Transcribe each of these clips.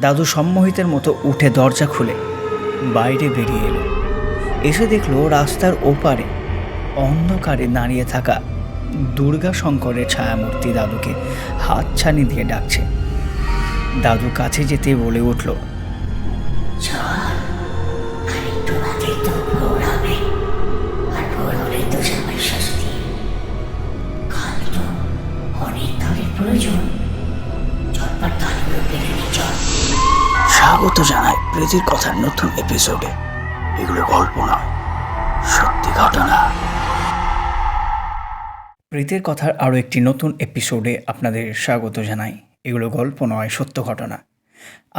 দাদু সম্মোহিতের মতো উঠে দরজা খুলে বাইরে বেরিয়ে এলো। এসে দেখলো রাস্তার ওপারে অন্ধকারে দাঁড়িয়ে থাকা দুর্গা শঙ্করের ছায়ামূর্তি দাদুকে হাতছানি দিয়ে ডাকছে। দাদু কাছে যেতে বলে উঠল, স্বাগত জানাই প্রীতির কথার নতুন এপিসোডে। এগুলো গল্প নয়, সত্যি ঘটনা। প্রীতির কথার আরও একটি নতুন এপিসোডে আপনাদের স্বাগত জানাই। এগুলো গল্প নয়, সত্য ঘটনা।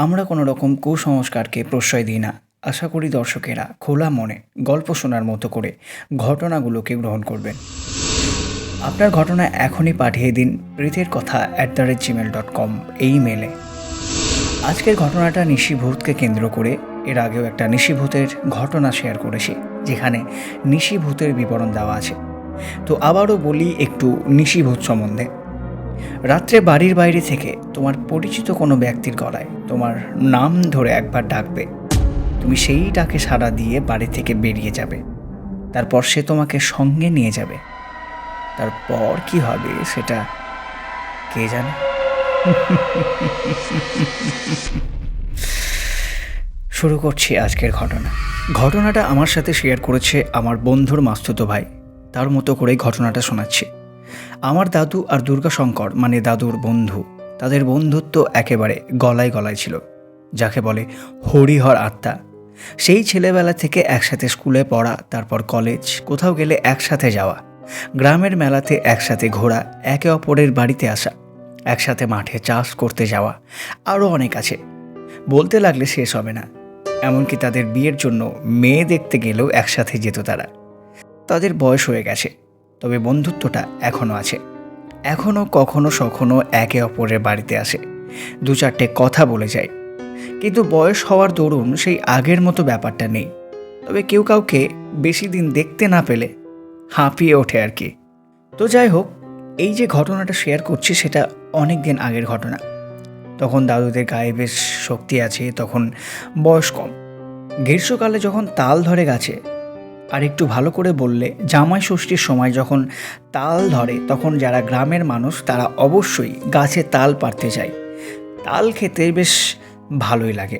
আমরা কোনো রকম কুসংস্কারকে প্রশ্রয় দিই না। আশা করি দর্শকেরা খোলা মনে গল্প শোনার মতো করে ঘটনাগুলোকে গ্রহণ করবেন। আপনার ঘটনা এখনই পাঠিয়ে দিন প্রীতির কথা @gmail.com এই মেলে। আজকের ঘটনাটা নিশিভূতকে কেন্দ্র করে। এর আগেও একটা নিশিভূতের ঘটনা শেয়ার করেছি, যেখানে নিশিভূতের বিবরণ দেওয়া আছে। তো আবারও বলি একটু নিশিভূত সম্বন্ধে। রাত্রে বাড়ির বাইরে থেকে তোমার পরিচিত কোনো ব্যক্তির গলায় তোমার নাম ধরে একবার ডাকবে। তুমি সেই ডাকে সাড়া দিয়ে বাড়ি থেকে বেরিয়ে যাবে। তারপর সে তোমাকে সঙ্গে নিয়ে যাবে। তারপর কি হবে সেটা কে জানে। শুরু করছি আজকের ঘটনাটা আমার সাথে শেয়ার করেছে আমার বন্ধুর মাস্তুতো ভাই। তার মতো করেই ঘটনাটা শোনাচ্ছি। আমার দাদু আর দুর্গাশঙ্কর মানে দাদুর বন্ধু, তাদের বন্ধুত্ব একেবারে গলায় গলায় ছিল, যাকে বলে হরিহর আত্মা। সেই ছেলেবেলা থেকে একসাথে স্কুলে পড়া, তারপর কলেজ, কোথাও গেলে একসাথে যাওয়া, গ্রামের মেলাতে একসাথে ঘোরা, একে অপরের বাড়িতে আসা, একসাথে মাঠে চাষ করতে যাওয়া, আরও অনেক আছে। বলতে লাগলে শেষ হবে না। এমনকি তাদের বিয়ের জন্য মেয়ে দেখতে গেলেও একসাথে যেত তারা। তাদের বয়স হয়ে গেছে, তবে বন্ধুত্বটা এখনও আছে। এখনও কখনো সখনো একে অপরের বাড়িতে আসে, দু চারটে কথা বলে যায়। কিন্তু বয়স হওয়ার দরুন সেই আগের মতো ব্যাপারটা নেই। তবে কেউ কাউকে বেশি দিন দেখতে না পেলে হাঁপিয়ে ওঠে আর কি। তো যাই হোক, এই যে ঘটনাটা শেয়ার করছি সেটা অনেক দিন আগের ঘটনা। তখন দাদুদের গায়ে বেশ শক্তি আছে, তখন বয়স কম। গ্রীষ্মকালে যখন তাল ধরে গাছে, আর একটু ভালো করে বললে জামাই ষষ্ঠীর সময় যখন তাল ধরে, তখন যারা গ্রামের মানুষ তারা অবশ্যই গাছে তাল পাড়তে যায়। তাল খেতে বেশ ভালোই লাগে।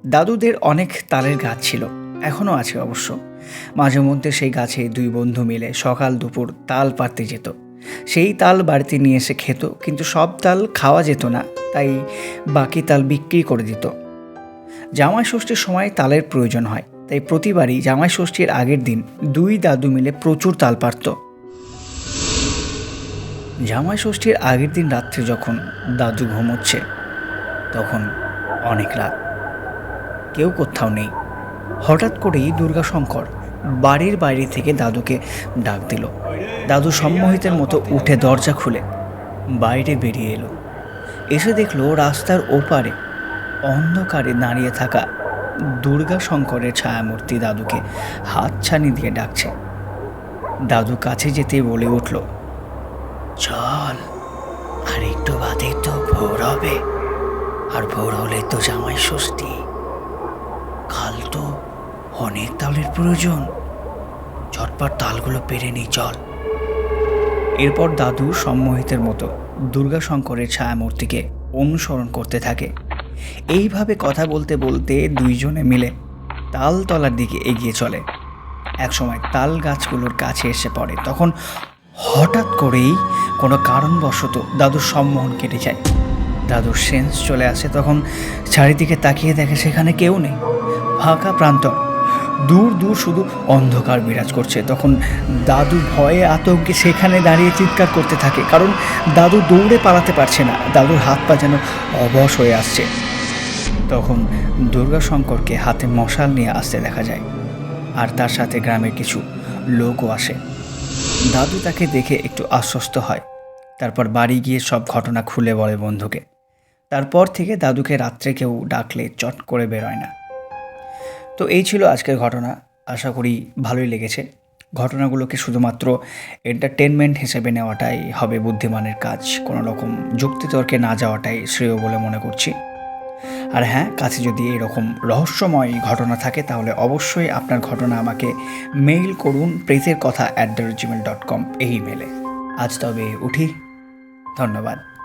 দাদুদের অনেক তালের গাছ ছিল, এখনও আছে অবশ্য। মাঝে মধ্যে সেই গাছে দুই বন্ধু মিলে সকাল দুপুর তাল পাড়তে যেত। সেই তাল বাড়িতে নিয়ে এসে খেত, কিন্তু সব তাল খাওয়া যেত না, তাই বাকি তাল বিক্রি করে দিত। জামাই ষষ্ঠীর সময় তালের প্রয়োজন হয়, তাই প্রতিবারই জামাই ষষ্ঠীর আগের দিন দুই দাদু মিলে প্রচুর তাল পাড়ত। জামাই ষষ্ঠীর আগের দিন রাত্রে যখন দাদু ঘুমোচ্ছে, তখন অনেক রাত, কেউ কোথাও নেই। হঠাৎ করেই দুর্গাশঙ্কর বাড়ির বাইরে থেকে দাদুকে ডাক দিল। দাদু সম্মোহিতের মতো উঠে দরজা খুলে বাইরে বেরিয়ে এলো। এসে দেখলো রাস্তার ওপারে অন্ধকারে দাঁড়িয়ে থাকা দুর্গাশঙ্করের ছায়ামূর্তি দাদুকে হাতছানি দিয়ে ডাকছে। দাদু কাছে যেতেই বলে উঠল, চল, আর একটু বাদেই তো ভোর হবে, আর ভোর হলে তো জামাই ষষ্ঠী। কাল তো অনেক তালের প্রয়োজন, ঝটপট তালগুলো পেরে নি, চল। এরপর দাদু সম্মোহিতের মতো দুর্গাশঙ্করের ছায়ামূর্তিকে অনুসরণ করতে থাকে। এইভাবে কথা বলতে বলতে দুইজনে মিলে তালতলার দিকে এগিয়ে চলে। একসময় তাল গাছগুলোর কাছে এসে পড়ে, তখন হঠাৎ করেই কোনো কারণবশত দাদুর সম্মোহন কেটে যায়। দাদুর সেন্স চলে আসে, তখন চারিদিকে তাকিয়ে দেখে সেখানে কেউ নেই, ফাঁকা প্রান্তর, দূর দূর শুধু অন্ধকার বিরাজ করছে। তখন দাদু ভয়ে আতঙ্কে সেখানে দাঁড়িয়ে চিৎকার করতে থাকে, কারণ দাদু দৌড়ে পালাতে পারছে না। দাদুর হাত পা যেন অবশ হয়ে আসছে। তখন দুর্গাশঙ্করকে হাতে মশাল নিয়ে আসতে দেখা যায়, আর তার সাথে গ্রামের কিছু লোকও আসে। দাদু তাকে দেখে একটু আশ্বস্ত হয়। তারপর বাড়ি গিয়ে সব ঘটনা খুলে বলে বন্ধুকে। তারপর থেকে দাদুকে রাত্রে কেউ ডাকলে চট করে বেরোয় না। তো এই ছিল আজকের ঘটনা। আশা করি ভালোই লেগেছে। ঘটনাগুলোকে শুধুমাত্র এন্টারটেনমেন্ট হিসেবে নেওয়াটাই হবে বুদ্ধিমানের কাজ, কোনো রকম যুক্তিতর্কে না যাওয়াটাই শ্রেয় বলে মনে করছি। আর হ্যাঁ, কাছে যদি এরকম রহস্যময় ঘটনা থাকে তাহলে অবশ্যই আপনার ঘটনা আমাকে মেইল করুন প্রেতের কথা @gmail.com এই ইমেলে। আজ তবে উঠি, ধন্যবাদ।